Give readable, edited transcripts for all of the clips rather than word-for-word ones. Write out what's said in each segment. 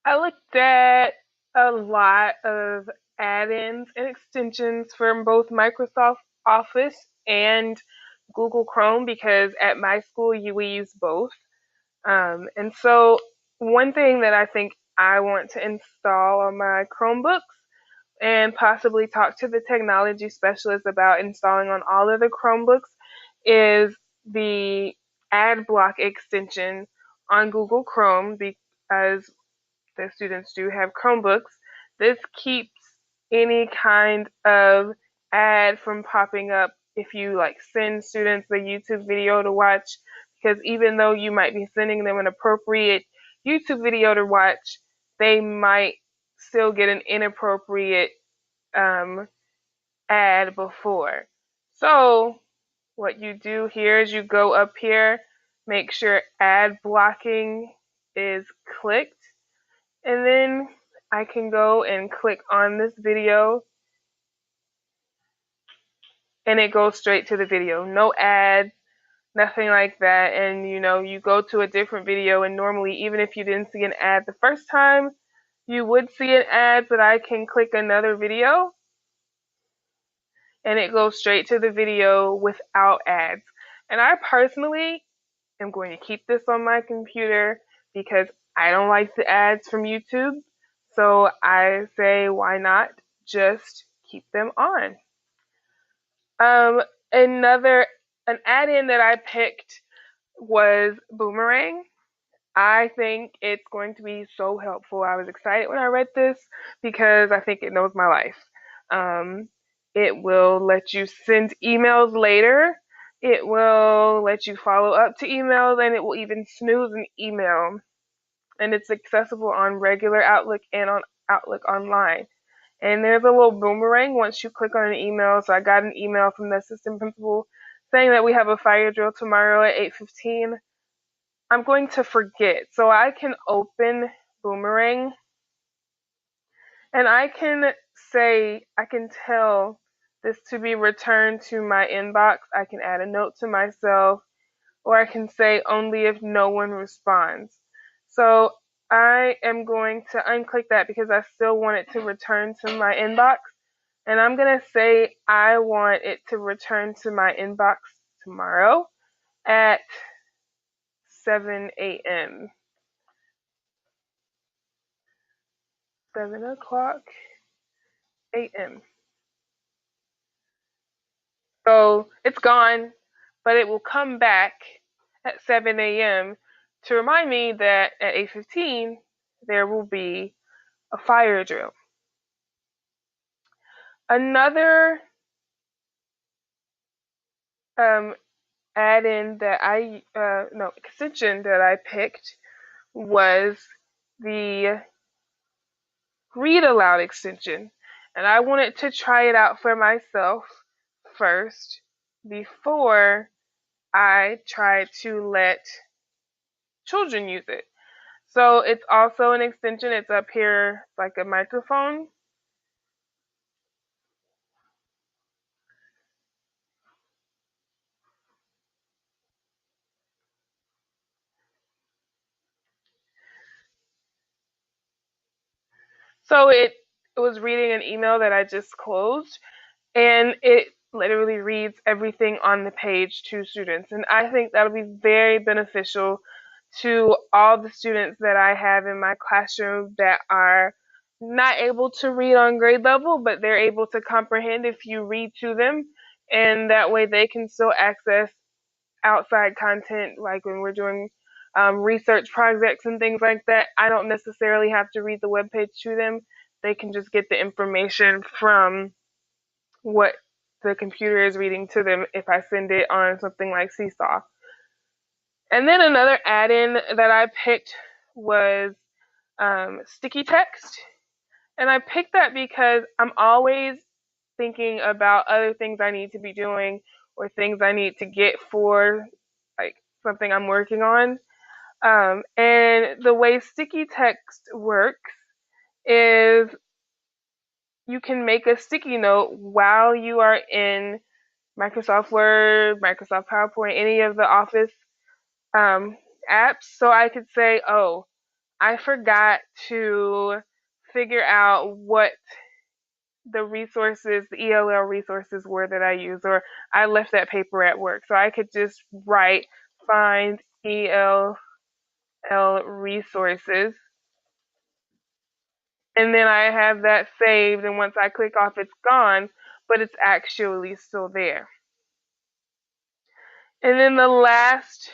I looked at a lot of add-ins and extensions from both Microsoft Office and Google Chrome because at my school we use both. And so one thing that I think I want to install on my Chromebooks and possibly talk to the technology specialist about installing on all of the Chromebooks is the ad block extension on Google Chrome because the students do have Chromebooks. This keeps any kind of ad from popping up if you like send students a YouTube video to watch, because even though you might be sending them an appropriate YouTube video to watch, they might still get an inappropriate um, ad before. So what you do here is you go up here, make sure ad blocking is clicked, and then I can go and click on this video and it goes straight to the video. No ads, nothing like that. And you go to a different video and normally even if you didn't see an ad the first time, you would see an ad, but I can click another video and it goes straight to the video without ads. And I personally am going to keep this on my computer because I don't like the ads from YouTube. So I say, why not just keep them on? Um, another an add-in that I picked was Boomerang. I think it's going to be so helpful. I was excited when I read this because I think it knows my life. Um, it will let you send emails later. It will let you follow up to emails, and it will even snooze an email. And it's accessible on regular Outlook and on Outlook Online. And there's a little boomerang once you click on an email. So I got an email from the assistant principal saying that we have a fire drill tomorrow at 8:15. I'm going to forget. So I can open Boomerang and I can say, I can tell this to be returned to my inbox. I can add a note to myself, or I can say only if no one responds. So I am going to unclick that because I still want it to return to my inbox. And I'm going to say I want it to return to my inbox tomorrow at 7 a.m. 7 o'clock a.m. So it's gone, but it will come back at 7 a.m. to remind me that at 8:15 there will be a fire drill. Another um, add-in that extension that I picked was the Read Aloud extension. And I wanted to try it out for myself first before I tried to let children use it. So it's also an extension. It's up here like a microphone. So it was reading an email that I just closed, and it literally reads everything on the page to students. And I think that'll be very beneficial to all the students that I have in my classroom that are not able to read on grade level, but they're able to comprehend if you read to them. And that way they can still access outside content, like when we're doing research projects and things like that. I don't necessarily have to read the webpage to them. They can just get the information from what the computer is reading to them if I send it on something like Seesaw. And then another add-in that I picked was sticky text. And I picked that because I'm always thinking about other things I need to be doing or things I need to get for like something I'm working on. And the way sticky text works is you can make a sticky note while you are in Microsoft Word, Microsoft PowerPoint, any of the Office apps. So I could say, oh, I forgot to figure out what the resources, the ELL resources were that I use, or I left that paper at work. So I could just write find ELL resources, and then I have that saved, and once I click off, it's gone, but it's actually still there. And then the last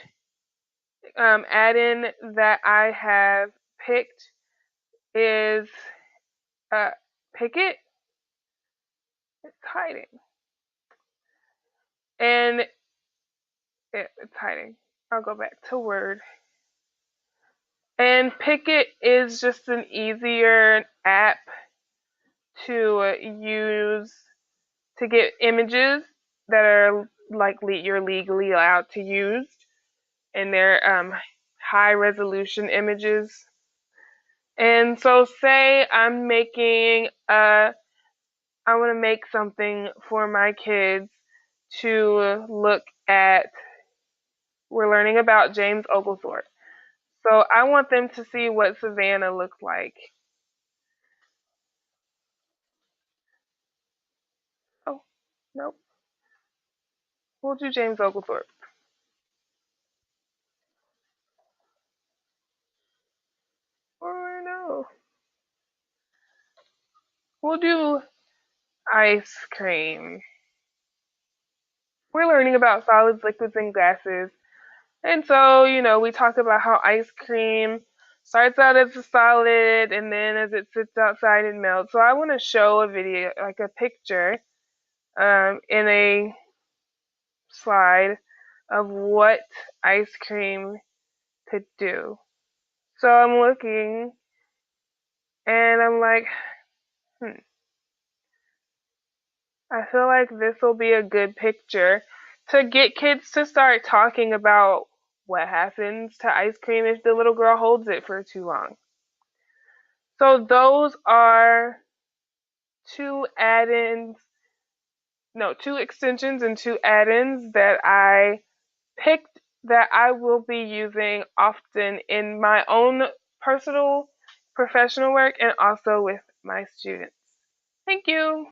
add-in that I have picked is Picket. It's hiding. And it's hiding. I'll go back to Word. And Picket is just an easier app to use to get images that are you're legally allowed to use, and they're high resolution images. And so, say I'm making I want to make something for my kids to look at. We're learning about James Oglethorpe. So I want them to see what Savannah looks like. Oh, nope. We'll do James Oglethorpe. Oh, no. We'll do ice cream. We're learning about solids, liquids, and gases. And so, we talk about how ice cream starts out as a solid and then as it sits outside it melts. So I want to show a video, like a picture, in a slide of what ice cream could do. So I'm looking and I'm like, I feel like this will be a good picture to get kids to start talking about what happens to ice cream if the little girl holds it for too long. So those are two add-ins, no, two extensions and two add-ins that I picked that I will be using often in my own personal professional work and also with my students. Thank you.